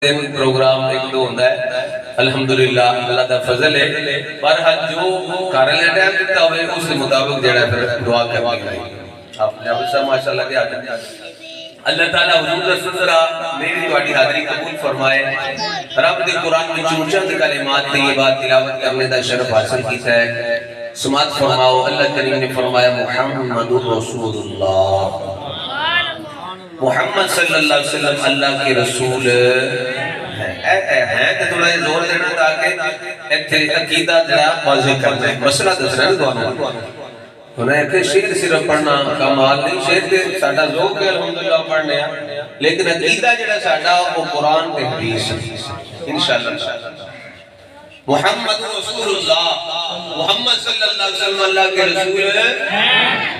programme ایک دو ہوندہ ہے الحمدللہ اللہ دا فضل ہے پر حد جو کارن لے ٹائم دیتا ہوئے اس مطابق جڑا پھر دعا کرنی ہے آپ نے ابھی صاحب ماشاءاللہ کے آجا اللہ تعالیٰ حضور رسول اللہ میری توڑی حاضری قبول فرمائے رب دے قرآن میں چونچند کلمات طیبات تلاوت کرنے دا شرف حاصل کیتا ہے سمات فرماؤ اللہ کریم نے فرمایا محمد رسول اللہ محمد صلی اللہ علیہ وسلم اللہ کے رسول ہیں تو تھوڑا یہ زور دینا تاکہ عقیدہ جڑا واضح کرنا ہے مسئلہ دسنا ہے دعانا انہیں کہ شیر صرف پڑھنا کمال نہیں شیر کے ساڑھا ذوق ہے الحمدللہ پڑھنے ہیں لیکن عقیدہ جڑا ساڑھا وہ قرآن کے حدیث انشاءاللہ محمد رسول اللہ محمد صلی اللہ علیہ وسلم اللہ کے رسول ہیں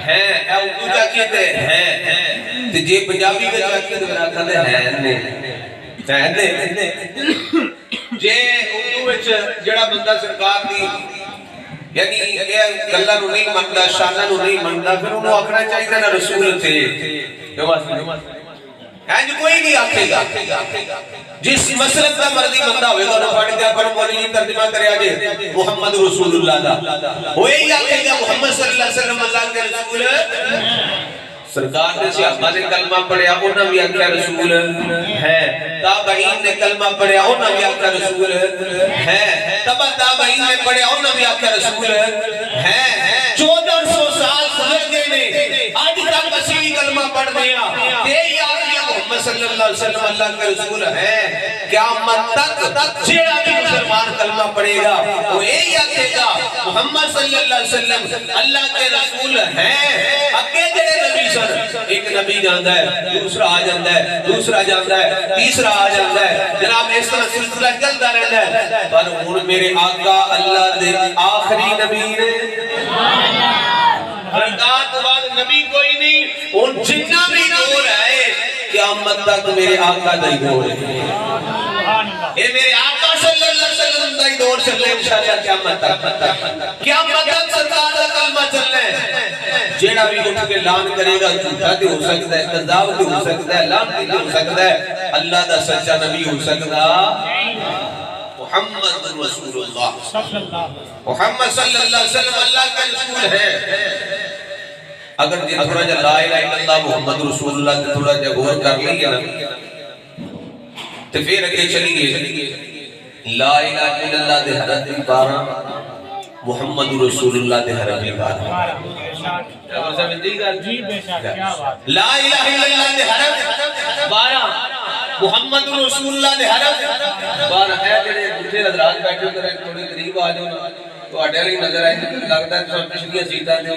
اے اردو جا کہتے ہیں تو جے پنجابی کے جا کہتے ہیں جے اردو وچ جڑا بندہ سرکار دی یعنی یہ گلہ نو نہیں مندہ شانہ نو نہیں مندہ پھر انہوں اکھنا چاہیے نا رسول تھے جو کوئی نہیں آکھے گا جس مسلک کا مرضی بندہ ہوئے گا انہوں پاڑی دیا پر مولی ترجمہ کرے آجے محمد رسول اللہ دا وہی آکھے گا محمد صلی اللہ علیہ وسلم اللہ کے رسول سرکار نے صحابہ نے کلمہ پڑھیا انہوں بھی آکھا رسول ہے تابعین نے کلمہ پڑھیا انہوں بھی آکھا رسول ہے تبا تابعین نے پڑھیا انہوں بھی آکھا رسول ہے 1400 سال سمجھ گئے نے آج تک مسیحی کلمہ پڑھ دیا تیئی آگیا محمد صلی اللہ علیہ وسلم اللہ کے رسول ہے قیامت تک جیڑا بھی مسلمان کلمہ پڑھے گا وہ یہی آکھے گا محمد صلی اللہ علیہ وسلم اللہ کے رسول ہیں اگے جڑے نبی سن ایک نبی جاندہ ہے دوسرا آ جاندہ ہے دوسرا جاندہ ہے تیسرا آ جاندہ ہے جناب اس طرح سلسلہ چلتا رہتا ہے پر ان میرے آقا اللہ دے آخری نبی نے حرکات بعد نبی کوئی نہیں ان جنہ بھی دور ہے قیامت تک میرے آقا دائی دور ہے اے میرے آقا صلی اللہ علیہ وسلم دائی دور چلے انشاءاللہ قیامت تک سرکار کا کلمہ چلنے جیڑا بھی اٹھ کے لان کرے گا جھوٹا بھی ہو سکتا ہے قذاب بھی ہو سکتا ہے لان بھی ہو سکتا ہے اللہ دا سچا نبی ہو سکتا محمد رسول اللہ محمد صلی اللہ علیہ وسلم اللہ کا رسول ہے اگر جی تھوڑا جا لا الہ الا اللہ محمد رسول اللہ تے تھوڑا جا غور کر لیں گے نا تو پھر اگے چلیے لا الہ الا اللہ دے حرف بھی 12 محمد رسول اللہ دے حرف بھی 12 لا الہ الا اللہ دے حرف 12 محمد رسول اللہ دے حرف 12 ہے جڑے بڈھے حضرات بیٹھے کرے تھوڑے قریب آ جاؤ تو اڈے والی نظر آئے لگتا ہے تو پچھلی سیٹاں دے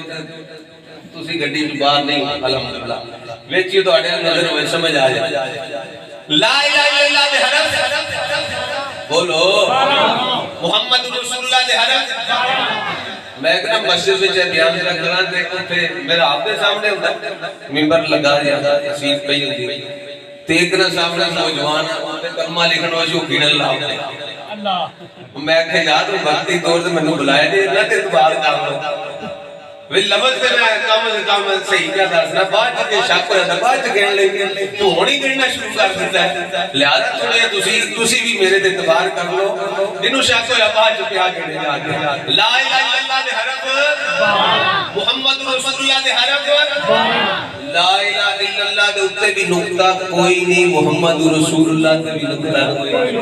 تسی گڈی وچ باہر نہیں الحمدللہ وچ تو اڈے نظر ہوئے سمجھ آ جائے لا الہ الا اللہ دے حرف بولو محمد رسول اللہ دے حرف میں ایک نا مسجد وچ بیان کرنا دیکھو تے میرا آپ دے سامنے ہوندا منبر لگا دیا سیٹ پئی ہوندی تے ایک نا سامنے نوجوان تے کلمہ لکھن والی شوقین اللہ میں کہ یار وقتی طور تے مینوں بلایا دے نہ تے اعتبار کر لو وہ لفظ پہ میں کام صحیح کیا دسنا بعد کے شک ہوا تھا بعد کہنے لگے تو ہونی کہنا شروع کر دیتا ہے لہذا تھوڑے تسی بھی میرے تے اعتبار کر لو جنہوں شک ہوا بعد کیا کہنے جا کے لا الہ الا اللہ دے حرف محمد رسول اللہ دے حرف لا الہ الا اللہ دے اتے بھی نقطہ کوئی نہیں محمد رسول اللہ دے بھی نقطہ کوئی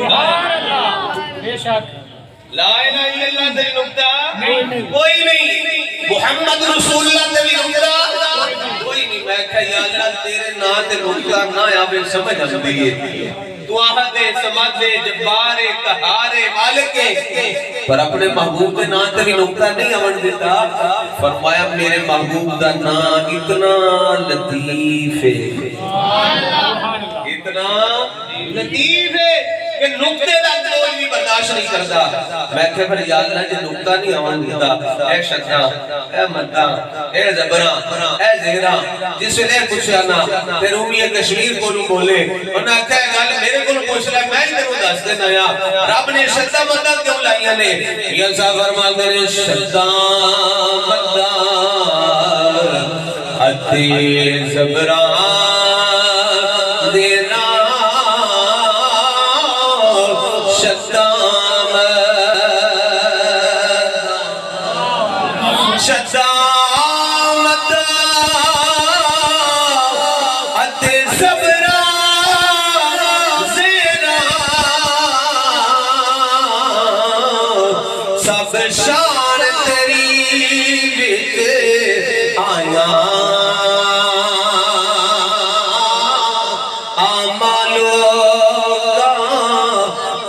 لا الہ الا اللہ دے نقطہ کوئی نہیں محمد رسول اللہ دے بھی نقطہ کوئی نہیں میں کہا یا اللہ تیرے نا تے نقطہ نہ آوے سمجھ ہم دیئے تو آہد سمد جبار قہار مالک پر اپنے محبوب دے نا تے بھی نقطہ نہیں آون دیتا فرمایا میرے محبوب دا نا اتنا لطیف ہے اتنا لطیف ہے کہ نقطے دا کوئی بھی برداشت نہیں کرتا میں کہ پھر یا اللہ جے نقطہ نہیں آوان دیتا اے شکرہ اے مدہ اے زبرہ اے زہرہ جس سے لے کچھ آنا پھر رومی کشمیر کو نہیں بولے انہاں کہے گا میرے کو پوچھ لے میں ہی تیروں دس دینا یا رب نے شدہ مدہ کیوں لائیا نے یہ سا فرما دے شدہ مدہ حتی زبرہ دینا شان تیری وچ آیا آمالو کا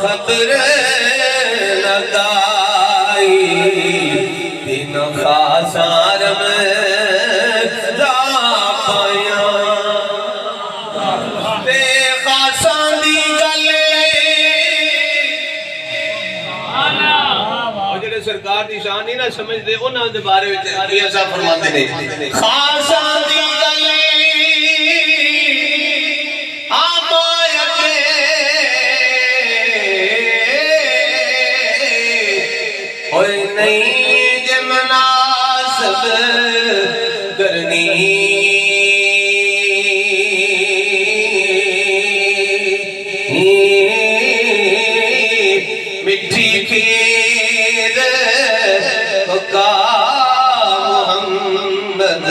خبر لگائی دن خاصار میں دا پایا بے خاصان دی گلے جڑے سرکار دی شان نہیں نہ سمجھ دے انہاں دے بارے وچ ایسا فرماتے نے خاصان دی گلے نہیں جے مناسب کرنی مٹھی کھیر پکا محمد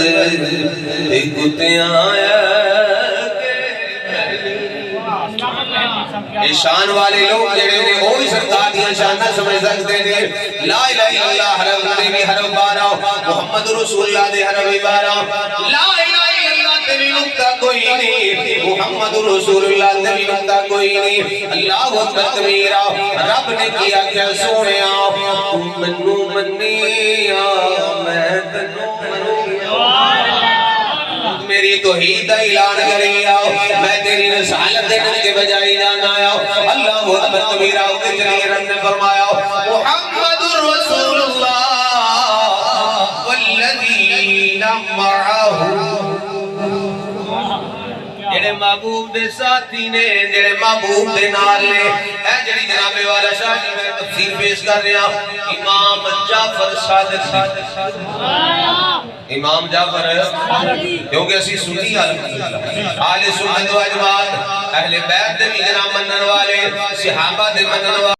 کتیاں شان والے لوگ جڑے نے وہی سرکار دی شان نہ سمجھ سکتے ہیں لا الہ الا اللہ حرم نبی حرم بارا محمد رسول اللہ دے حرم بارا لا الہ الا اللہ تیری نقطہ کوئی نہیں محمد رسول اللہ تیری نقطہ کوئی نہیں اللہ اکبر کبیرہ رب نے کیا کہ سونیا منو منیا میں تنو منیا میری توحید دا اعلان کری آؤ میں تیری رسالت دینے کے بجائی جانا آؤ اللہ اکبر کبیرہ اتنی رب نے فرمایا محمد رسول اللہ والذین معاہ جڑے محبوب دے ساتھی نے جڑے محبوب دے نال نے اے جڑی جناب والا شاہ جی میں تفسیر پیش کر رہا امام جعفر صادق امام جعفر کیونکہ اسی سنی آل سنت و اجماعت اہل بیت دے بھی جناب منن والے صحابہ دے منن والے